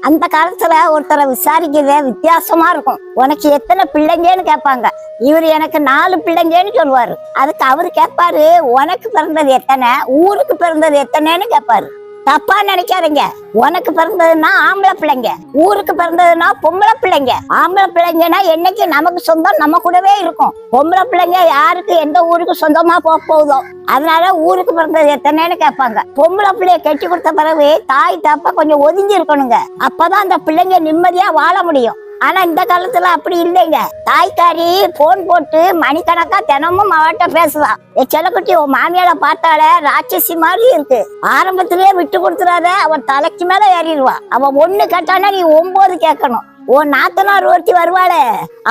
அந்த காலத்துல ஒருத்தரை விசாரிக்கிறதே வித்தியாசமா இருக்கும். உனக்கு எத்தனை பிள்ளைங்கன்னு கேட்பாங்க. இவரு எனக்கு 4 பிள்ளைங்கன்னு சொல்லுவாரு. அதுக்கு அவரு கேட்பாரு, உனக்கு பிறந்தது எத்தனை, ஊருக்கு பிறந்தது எத்தனைன்னு கேட்பாரு. தப்பா நினைக்காதீங்க. உனக்கு பிறந்ததுன்னா ஆம்பளை பிள்ளைங்க, ஊருக்கு பிறந்ததுன்னா பொம்பளை பிள்ளைங்க. ஆம்பளை பிள்ளைங்கன்னா என்னைக்கு நமக்கு சொந்தம் நம்ம கூடவே இருக்கும். பொம்பளை பிள்ளைங்க யாருக்கு எந்த ஊருக்கு சொந்தமா போகுதோ அதனால ஊருக்கு பிறந்தது எத்தனைன்னு கேட்பாங்க. பொம்பளை பிள்ளைய கட்டி கொடுத்த பிறகு தாய் தப்ப கொஞ்சம் ஒதுங்கி இருக்கணுங்க. அப்பதான் அந்த பிள்ளைங்க நிம்மதியா வாழ முடியும். ஆனா இந்த காலத்துல அப்படி இல்லைங்க. தாய்க்காரி போன் போட்டு மணிக்கணக்கா தினமும் அவட்ட பேசுவா. செல்லக்குட்டி உன் மாமியார பார்த்தால ராட்சசி மாதிரி இருக்கு, ஆரம்பத்திலேயே விட்டு கொடுத்துறாத, அவன் தலைக்கு மேல ஏறிடுவா. அவன் 1 கேட்டானா நீ 9 கேட்கணும். உன் நாத்தனார் ஒருத்தி வருவாளே,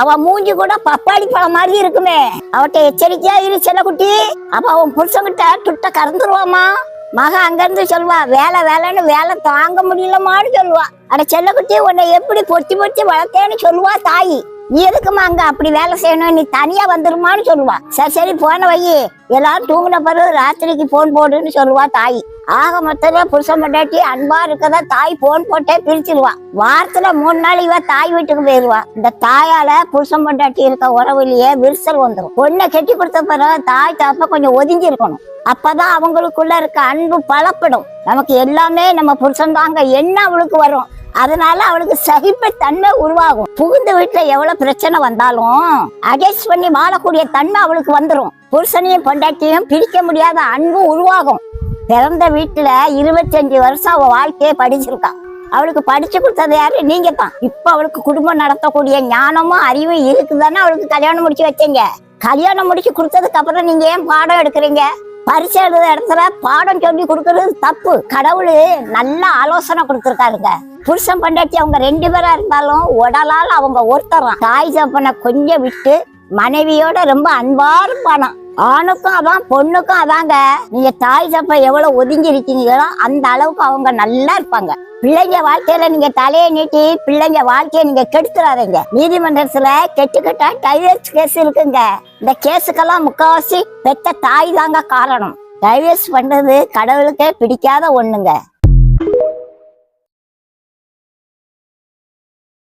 அவ மூஞ்சி கூட பப்பாளி பழம் மாதிரி இருக்குமே, அவட்ட எச்சரிக்கையா இரு செல்லக்குட்டி. அப்ப அவன் புருஷங்கிட்ட துட்ட கறந்துருவாமா. மக அங்க இருந்து சொல்லுவா, வேலை வேலைன்னு வேலை தாங்க முடியலமான்னு சொல்லுவா. அட செல்லக்குட்டி உன்னை எப்படி பொத்தி பொத்தி வளர்த்தேன்னு சொல்லுவா தாயி. நீ எதுக்குமா அங்க அப்படி வேலை செய்யணும், நீ தனியா வந்துருமான்னு சொல்லுவா. சரி சரி போன வை, எல்லாரும் தூங்கின பிறகு ராத்திரிக்கு போன் போடுன்னு சொல்லுவா தாயி. ஆக மொத்தத்துல புருஷன் பொண்டாட்டி அன்பா இருக்கதா தாய் போன் போட்டே பிரிச்சிருவா. வாரத்துல 3 நாள் இவ தாய் வீட்டுக்கு போயிருவா. இந்த தாயால புருஷன் பொண்டாட்டி இருக்க உறவுலயே விரிசல் வந்துடும். பொண்ணை கட்டி கொடுத்த பிறகு தாய் தாப்ப கொஞ்சம் ஒதுங்கி இருக்கணும். அப்பதான் அவங்களுக்குள்ள இருக்க அன்பு பலப்படும். நமக்கு எல்லாமே நம்ம புருஷன் தாங்க என்ன அவளுக்கு வரும். அதனால அவளுக்கு சகிப்பு தன்மை உருவாகும். புகுந்த வீட்டுல எவ்வளவு பிரச்சனை வந்தாலும் அட்ஜஸ்ட் பண்ணி வாழக்கூடிய தன்மை அவளுக்கு வந்துடும். புருஷனையும் பொண்டாட்டியும் பிரிக்க முடியாத அன்பு உருவாகும். பிறந்த வீட்டுல 25 வருஷம் அவ வாழ்க்கையை படிச்சிருக்கா. அவளுக்கு படிச்சு கொடுத்தது யாரு, நீங்க தான். இப்ப அவளுக்கு குடும்பம் நடத்தக்கூடிய ஞானமும் அறிவும் இருக்குதானே அவளுக்கு கல்யாணம் முடிச்சு வச்சீங்க. கல்யாணம் முடிச்சு கொடுத்ததுக்கு அப்புறம் நீங்க ஏன் பாடம் எடுக்கிறீங்க? பரிசு எழுத இடத்துல பாடம் சொல்லி கொடுக்கறது தப்பு. கடவுள் நல்ல ஆலோசனை கொடுத்துருக்காருங்க. புருஷன் பொண்டாட்டி அவங்க 2 பேரா இருந்தாலும் உடலால் அவங்க ஒருத்தரான். தாய் தப்பனை கொஞ்சம் விட்டு மனைவியோட ரொம்ப அன்பா இருப்பானா. ஆணுக்கும் அதான் பொண்ணுக்கும் அதாங்க. நீங்க தாய் தப்ப எவ்வளவு ஒதுங்கி இருக்கீங்களோ அந்த அளவுக்கு அவங்க நல்லா இருப்பாங்க. பிள்ளைங்க வாழ்க்கையில நீங்க தலையை நீட்டி பிள்ளைங்க வாழ்க்கையை நீங்க கெடுத்துறாதீங்க. நீதிமன்றத்துல கெட்டுக்கிட்டா டைவர்ஸ் கேஸ் இருக்குங்க. இந்த கேஸுக்கெல்லாம் முக்காவாசி பெத்த தாய் தாங்க காரணம். டைவர்ஸ் பண்றது கடவுளுக்கே பிடிக்காத ஒண்ணுங்க.